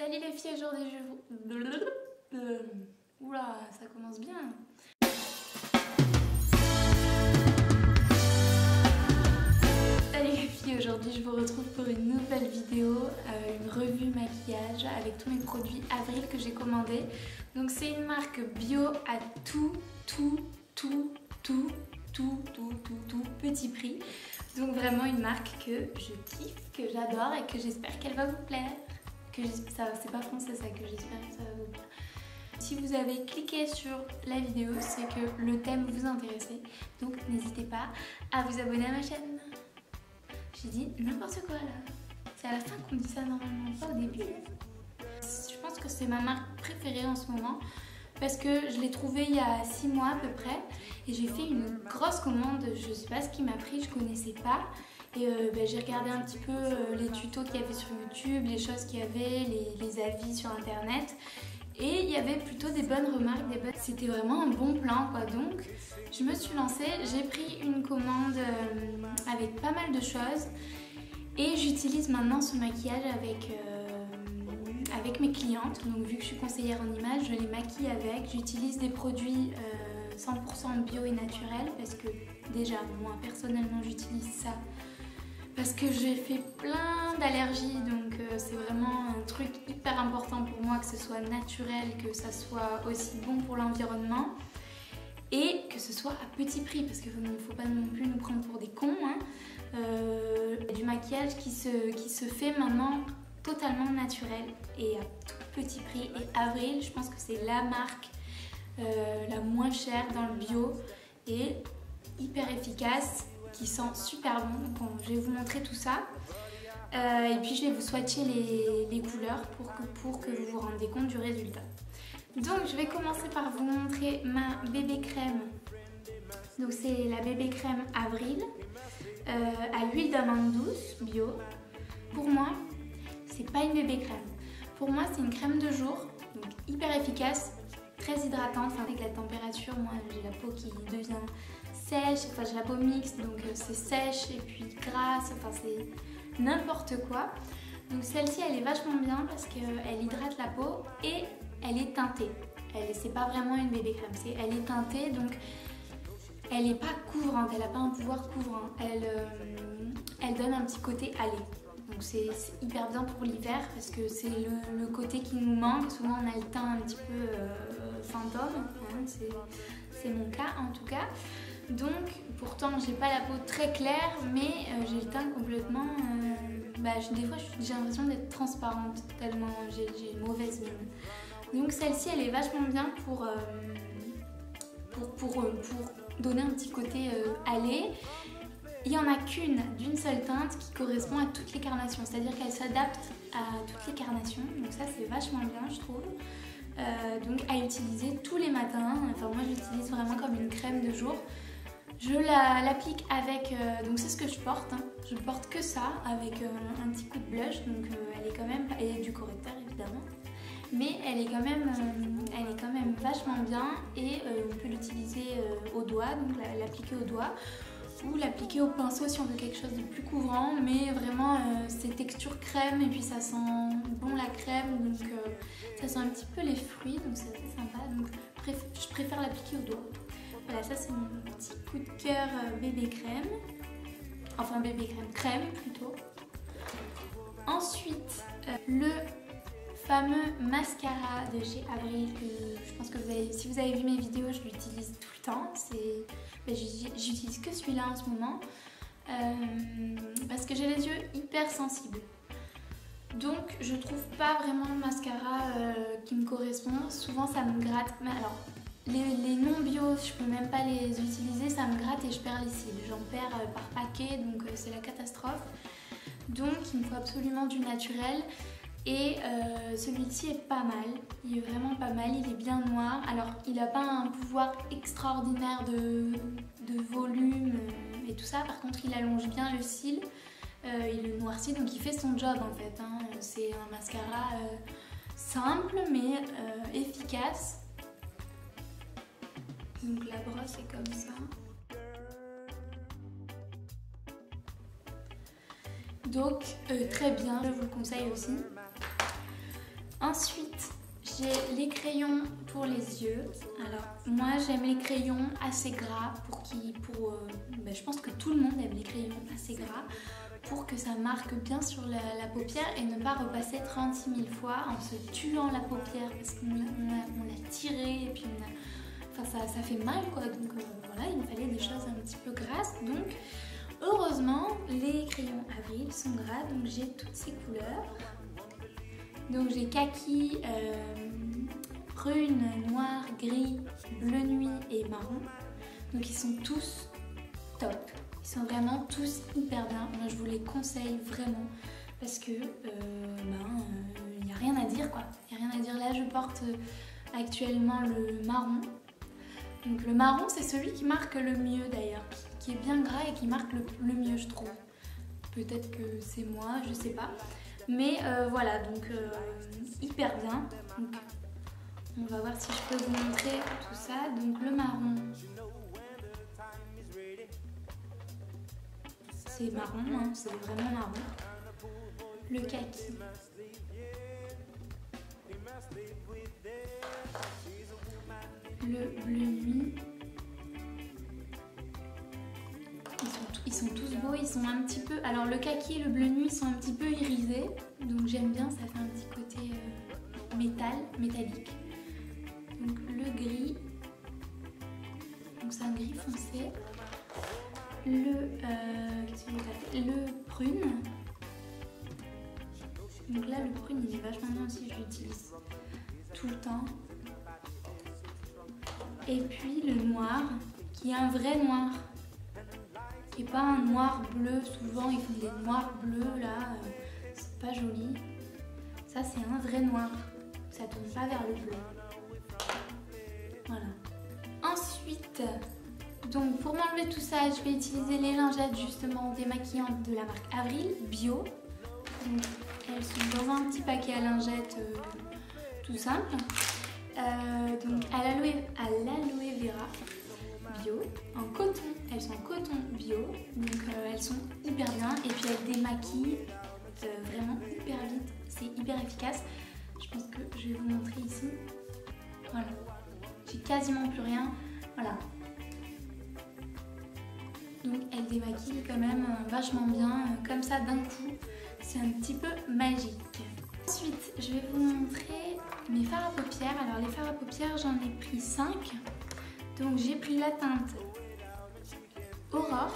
Salut les filles, aujourd'hui je vous... Oula, ça commence bien. Salut les filles, aujourd'hui je vous retrouve pour une nouvelle vidéo, une revue maquillage avec tous mes produits Avril que j'ai commandés. Donc c'est une marque bio à tout petit prix. Donc vraiment une marque que je kiffe, que j'adore et que j'espère qu'elle va vous plaire. C'est pas français ça, que j'espère que ça va vous plaire. Si vous avez cliqué sur la vidéo, c'est que le thème vous intéressait. Donc n'hésitez pas à vous abonner à ma chaîne. J'ai dit n'importe quoi là. C'est à la fin qu'on dit ça normalement, pas au début. Je pense que c'est ma marque préférée en ce moment. Parce que je l'ai trouvée il y a 6 mois à peu près. Et j'ai fait une grosse commande, je sais pas ce qui m'a pris, je connaissais pas. Et j'ai regardé un petit peu les tutos qu'il y avait sur YouTube, les choses qu'il y avait, les avis sur internet. Et il y avait plutôt des bonnes remarques, c'était vraiment un bon plan quoi. Donc je me suis lancée, j'ai pris une commande avec pas mal de choses. Et j'utilise maintenant ce maquillage avec mes clientes. Donc vu que je suis conseillère en images, je les maquille avec. J'utilise des produits 100% bio et naturels parce que déjà moi personnellement j'utilise ça parce que j'ai fait plein d'allergies, donc c'est vraiment un truc hyper important pour moi que ce soit naturel, que ça soit aussi bon pour l'environnement et que ce soit à petit prix parce qu'il ne faut pas non plus nous prendre pour des cons. Du maquillage qui se fait maintenant totalement naturel et à tout petit prix. Et Avril, je pense que c'est la marque la moins chère dans le bio et hyper efficace, qui sent super bon. Bon, je vais vous montrer tout ça et puis je vais vous swatcher les couleurs pour que vous vous rendiez compte du résultat. Donc je vais commencer par vous montrer ma bébé crème. Donc c'est la bébé crème Avril à l'huile d'amande douce bio. Pour moi, c'est pas une bébé crème. Pour moi, c'est une crème de jour, donc hyper efficace, très hydratante. Enfin, avec la température, moi j'ai la peau qui devient sèche, enfin j'ai la peau mixte, donc c'est sèche et puis grasse, enfin c'est n'importe quoi. Donc celle-ci elle est vachement bien parce qu'elle hydrate la peau et elle est teintée. C'est pas vraiment une bébé crème, elle est teintée, donc elle n'est pas couvrante, elle n'a pas un pouvoir couvrant. Elle donne un petit côté allé. Donc c'est hyper bien pour l'hiver parce que c'est le côté qui nous manque. Souvent on a le teint un petit peu fantôme, hein, c'est mon cas en tout cas. Donc pourtant j'ai pas la peau très claire, mais j'ai le teint complètement... des fois j'ai l'impression d'être transparente tellement j'ai une mauvaise mine. Donc celle-ci elle est vachement bien pour donner un petit côté allé. Il n'y en a qu'une d'une seule teinte qui correspond à toutes les carnations, c'est-à-dire qu'elle s'adapte à toutes les carnations, donc ça c'est vachement bien je trouve. Donc à utiliser tous les matins, enfin moi j'utilise vraiment comme une crème de jour. Je l'applique avec, donc c'est ce que je porte, hein. Je porte que ça avec un petit coup de blush, donc elle est quand même, et du correcteur évidemment. Mais elle est quand même vachement bien et on peut l'utiliser au doigt, donc l'appliquer au doigt ou l'appliquer au pinceau si on veut quelque chose de plus couvrant, mais vraiment c'est texture crème et puis ça sent bon la crème, donc ça sent un petit peu les fruits, donc c'est assez sympa, donc je préfère l'appliquer au doigt. Voilà, ça c'est mon petit coup de cœur bébé crème, enfin bébé crème plutôt. Ensuite le fameux mascara de chez Avril que je pense que si vous avez vu mes vidéos, je l'utilise tout le temps. J'utilise que celui-là en ce moment parce que j'ai les yeux hyper sensibles. Donc je trouve pas vraiment le mascara qui me correspond. Souvent ça me gratte. Mais alors les non bio, je peux même pas les utiliser, ça me gratte et je perds les cils. J'en perds par paquet, donc c'est la catastrophe. Donc il me faut absolument du naturel. Et celui-ci est pas mal, il est vraiment pas mal, il est bien noir. Alors il n'a pas un pouvoir extraordinaire de volume et tout ça, par contre il allonge bien le cil, il le noircit, donc il fait son job en fait, hein. C'est un mascara simple mais efficace. Donc la brosse est comme ça. Donc très bien, je vous le conseille aussi. Ensuite, j'ai les crayons pour les yeux. Alors moi j'aime les crayons assez gras je pense que tout le monde aime les crayons assez gras pour que ça marque bien sur la paupière et ne pas repasser 36 000 fois en se tuant la paupière parce qu'on l'a tiré et puis ça fait mal quoi. Donc voilà, il me fallait des choses un petit peu grasses. Donc heureusement les crayons Avril sont gras, donc j'ai toutes ces couleurs. Donc j'ai kaki, prune, noir, gris, bleu nuit et marron. Donc ils sont tous top. Ils sont vraiment tous hyper bien. Moi je vous les conseille vraiment parce que y a rien à dire quoi. Il n'y a rien à dire. Là je porte actuellement le marron. Donc le marron c'est celui qui marque le mieux d'ailleurs, qui est bien gras et qui marque le mieux je trouve. Peut-être que c'est moi, je sais pas. Mais voilà, donc hyper bien. Donc, on va voir si je peux vous montrer tout ça. Donc le marron, c'est marron, hein, c'est vraiment marron. Le kaki, le bleu nuit. Ils sont tous beaux, ils sont un petit peu... Alors le kaki et le bleu nuit sont un petit peu irisés, donc j'aime bien, ça fait un petit côté métallique. Donc le gris, donc c'est un gris foncé. Le prune, donc là le prune il est vachement bien aussi, je l'utilise tout le temps. Et puis le noir, qui est un vrai noir. Et pas un noir bleu, souvent ils font des noirs bleus là, c'est pas joli. Ça c'est un vrai noir, ça tourne pas vers le bleu. Voilà. Ensuite, donc pour m'enlever tout ça, je vais utiliser les lingettes justement démaquillantes de la marque Avril, bio. Donc, elles sont dans un petit paquet à lingettes tout simple. Donc à l'aloe vera bio, en coton, elles sont en coton bio, donc elles sont hyper bien et puis elles démaquillent vraiment hyper vite, c'est hyper efficace. Je pense que je vais vous montrer ici, voilà, j'ai quasiment plus rien, voilà. Donc elles démaquillent quand même vachement bien, comme ça d'un coup, c'est un petit peu magique. Ensuite, je vais vous montrer mes fards à paupières. Alors les fards à paupières, j'en ai pris 5. Donc j'ai pris la teinte Aurore.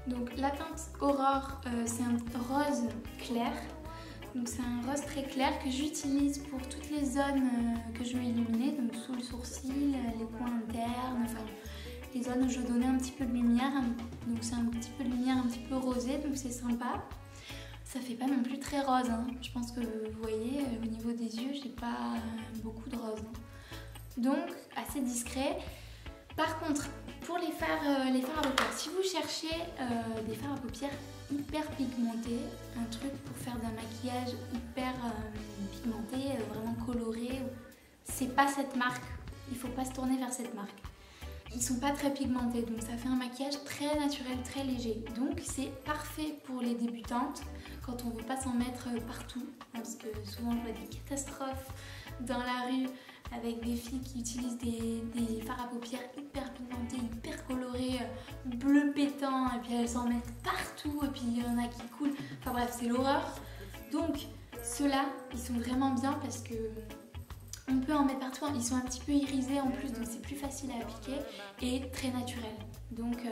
Donc la teinte Aurore, c'est un rose clair. Donc c'est un rose très clair que j'utilise pour toutes les zones que je veux illuminer. Donc sous le sourcil, les coins internes, enfin les zones où je veux donner un petit peu de lumière. Donc c'est un petit peu de lumière un petit peu rosée, donc c'est sympa. Ça fait pas non plus très rose, hein. Je pense que vous voyez, au niveau des yeux, j'ai pas beaucoup de rose. Donc assez discret. Par contre, pour les fards à paupières, si vous cherchez des fards à paupières hyper pigmentés, un truc pour faire d'un maquillage hyper pigmenté, vraiment coloré, c'est pas cette marque. Il faut pas se tourner vers cette marque. Ils sont pas très pigmentés, donc ça fait un maquillage très naturel, très léger. Donc c'est parfait pour les débutantes quand on veut pas s'en mettre partout, parce que souvent je vois des catastrophes dans la rue avec des filles qui utilisent des fards à paupières hyper pigmentés, hyper colorés, bleu pétant, et puis elles s'en mettent partout, et puis il y en a qui coulent. Enfin bref, c'est l'horreur. Donc ceux-là, ils sont vraiment bien parce que on peut en mettre partout, ils sont un petit peu irisés en plus, donc c'est plus facile à appliquer et très naturel. Donc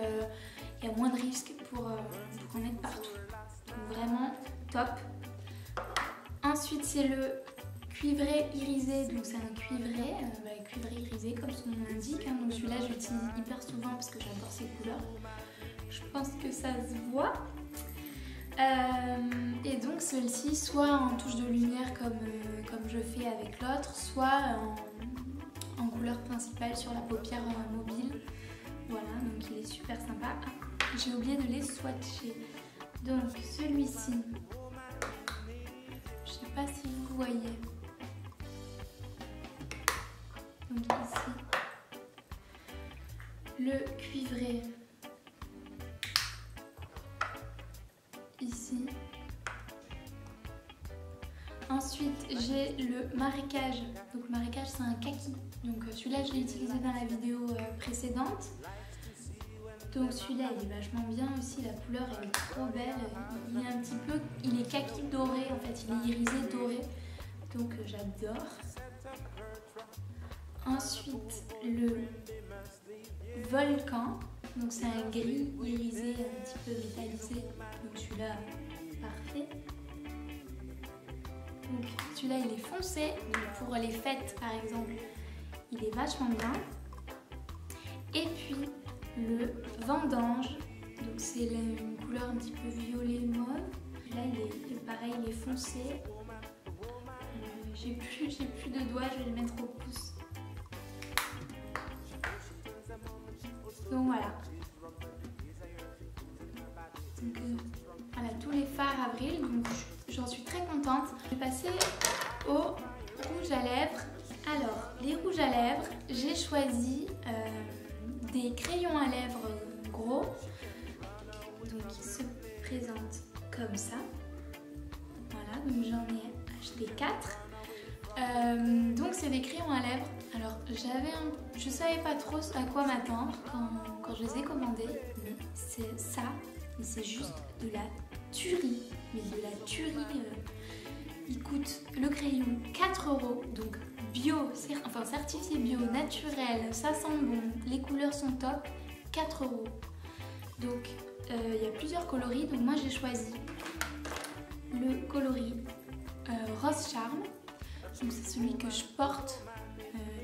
il y a moins de risques pour en mettre partout. Donc vraiment top. Ensuite c'est le cuivré irisé, donc c'est un cuivré irisé comme son nom l'indique. Hein. Donc celui-là je l'utilise hyper souvent parce que j'adore ces couleurs. Je pense que ça se voit. Et donc celle-ci, soit en touche de lumière comme je fais avec l'autre, soit en couleur principale sur la paupière mobile. Voilà, donc il est super sympa. Ah, j'ai oublié de les swatcher. Donc celui-ci, je sais pas si vous voyez. Donc ici, le cuivré. Ici. Ensuite, j'ai le marécage. Donc le marécage c'est un kaki. Donc celui-là je l'ai utilisé dans la vidéo précédente. Donc celui-là il est vachement bien aussi, la couleur elle est trop belle. Il est un petit peu, il est kaki doré en fait, il est irisé doré. Donc j'adore. Ensuite le volcan. Donc c'est un gris irisé, un petit peu métallisé. Donc celui-là parfait. Donc celui-là il est foncé, donc pour les fêtes par exemple, il est vachement bien. Et puis le vendange, donc c'est une couleur un petit peu violet mauve. Là il est pareil, il est foncé. J'ai plus de doigts, je vais le mettre au pouce. Donc voilà. Donc, voilà tous les fards avril, donc j'en suis très contente. Je vais passer au rouge à lèvres. Alors, les rouges à lèvres, j'ai choisi des crayons à lèvres gros, donc qui se présentent comme ça. Voilà, donc j'en ai acheté 4. Donc c'est des crayons à lèvres. Alors je savais pas trop à quoi m'attendre quand je les ai commandés, mais c'est ça, mais c'est juste de la tuerie. Mais de la tuerie. Il coûte le crayon 4 €, donc bio, enfin certifié bio, naturel, ça sent bon, les couleurs sont top, 4 €. Donc il y a plusieurs coloris, donc moi j'ai choisi le coloris Rose Charme. Donc c'est celui que je porte,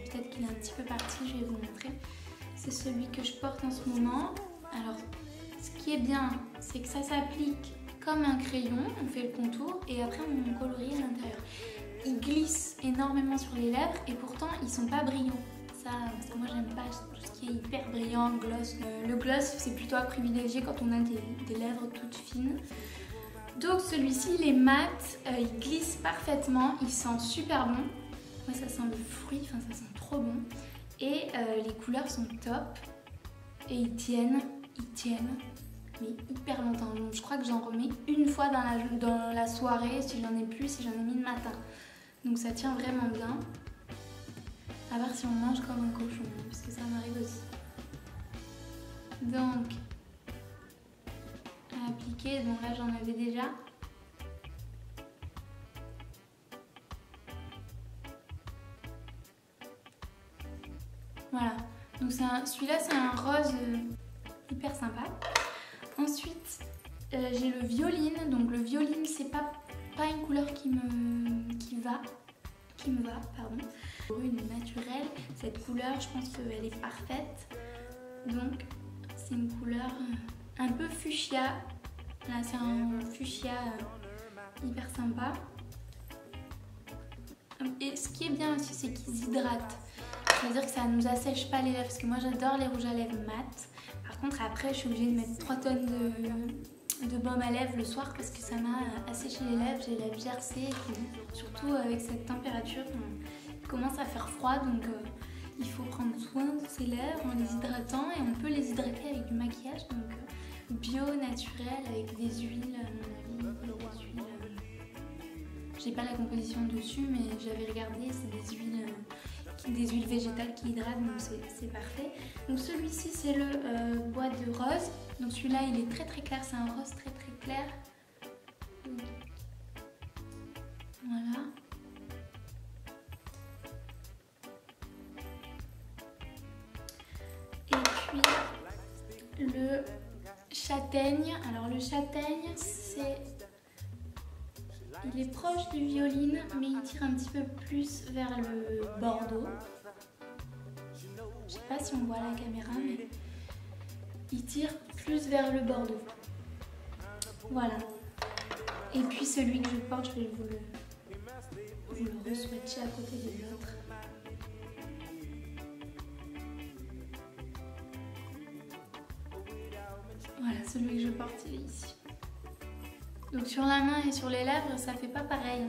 peut-être qu'il est un petit peu parti, je vais vous montrer. C'est celui que je porte en ce moment. Alors ce qui est bien, c'est que ça s'applique comme un crayon, on fait le contour et après on colorie à l'intérieur. Il glisse énormément sur les lèvres et pourtant ils sont pas brillants. Ça, parce que moi j'aime pas tout ce qui est hyper brillant, gloss. Le gloss c'est plutôt à privilégier quand on a des lèvres toutes fines. Donc celui-ci il est mat, il glisse parfaitement, il sent super bon. Moi ça sent le fruit, enfin ça sent trop bon. Et les couleurs sont top. Et ils tiennent mais hyper longtemps. Donc je crois que j'en remets une fois dans la soirée, si j'en ai plus, si j'en ai mis le matin. Donc ça tient vraiment bien. À voir si on mange comme un cochon, parce que ça m'arrive aussi. Donc à appliquer, donc là j'en avais déjà. Voilà, donc celui-là c'est un rose hyper sympa. Ensuite j'ai le violine, donc le violine c'est pas une couleur qui me va, pardon. Brune naturelle, cette couleur je pense qu'elle est parfaite. Donc c'est une couleur un peu fuchsia. Là c'est un fuchsia hyper sympa. Et ce qui est bien aussi c'est qu'ils hydratent. C'est-à-dire que ça ne nous assèche pas les lèvres parce que moi j'adore les rouges à lèvres mat. Par contre après je suis obligée de mettre 3 tonnes de baume à lèvres le soir parce que ça m'a asséché les lèvres, j'ai les lèvres gercées et puis, surtout avec cette température il commence à faire froid donc il faut prendre soin de ses lèvres en les hydratant et on peut les hydrater avec du maquillage donc bio, naturel, avec des huiles à mon avis, des huiles. J'ai pas la composition dessus mais j'avais regardé, c'est des huiles végétales qui hydratent donc c'est parfait. Donc celui-ci c'est le bois de rose. Donc celui-là il est très clair, c'est un rose très clair. Donc, voilà. Et puis le châtaigne. Alors le châtaigne il est proche du violine mais il tire un petit peu plus vers le bordeaux. Je sais pas si on voit la caméra mais il tire plus vers le bordeaux. Voilà. Et puis celui que je porte, je vais vous le re-swatcher à côté de l'autre. Voilà, celui que je porte il est ici. Donc sur la main et sur les lèvres, ça fait pas pareil.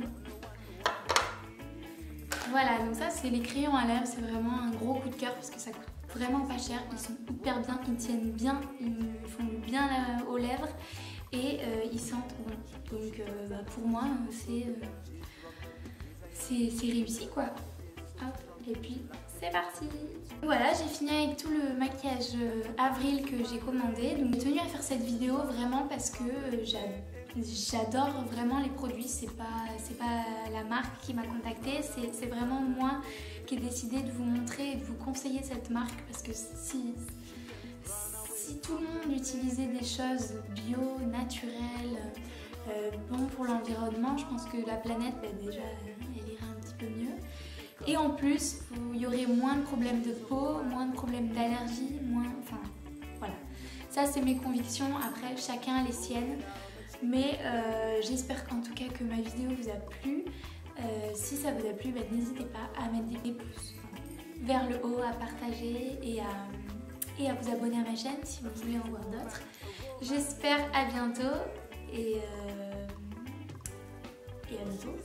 Voilà, donc ça c'est les crayons à lèvres, c'est vraiment un gros coup de cœur parce que ça coûte vraiment pas cher. Ils sont hyper bien, ils tiennent bien, ils font bien aux lèvres et ils sentent bon. Donc pour moi c'est réussi quoi. Hop, et puis c'est parti. Voilà, j'ai fini avec tout le maquillage avril que j'ai commandé. Donc j'ai tenu à faire cette vidéo vraiment parce que j'adore vraiment les produits. C'est pas la marque qui m'a contactée, c'est vraiment moi qui ai décidé de vous montrer et de vous conseiller cette marque, parce que si tout le monde utilisait des choses bio, naturelles, bon pour l'environnement, je pense que la planète, déjà, elle irait un petit peu mieux. Et en plus, il y aurait moins de problèmes de peau, moins de problèmes d'allergie, enfin, voilà. Ça, c'est mes convictions. Après, chacun a les siennes. Mais j'espère qu'en tout cas que ma vidéo vous a plu. Si ça vous a plu, n'hésitez pas à mettre des pouces vers le haut, à partager et à vous abonner à ma chaîne si vous voulez en voir d'autres. J'espère à bientôt et à bientôt.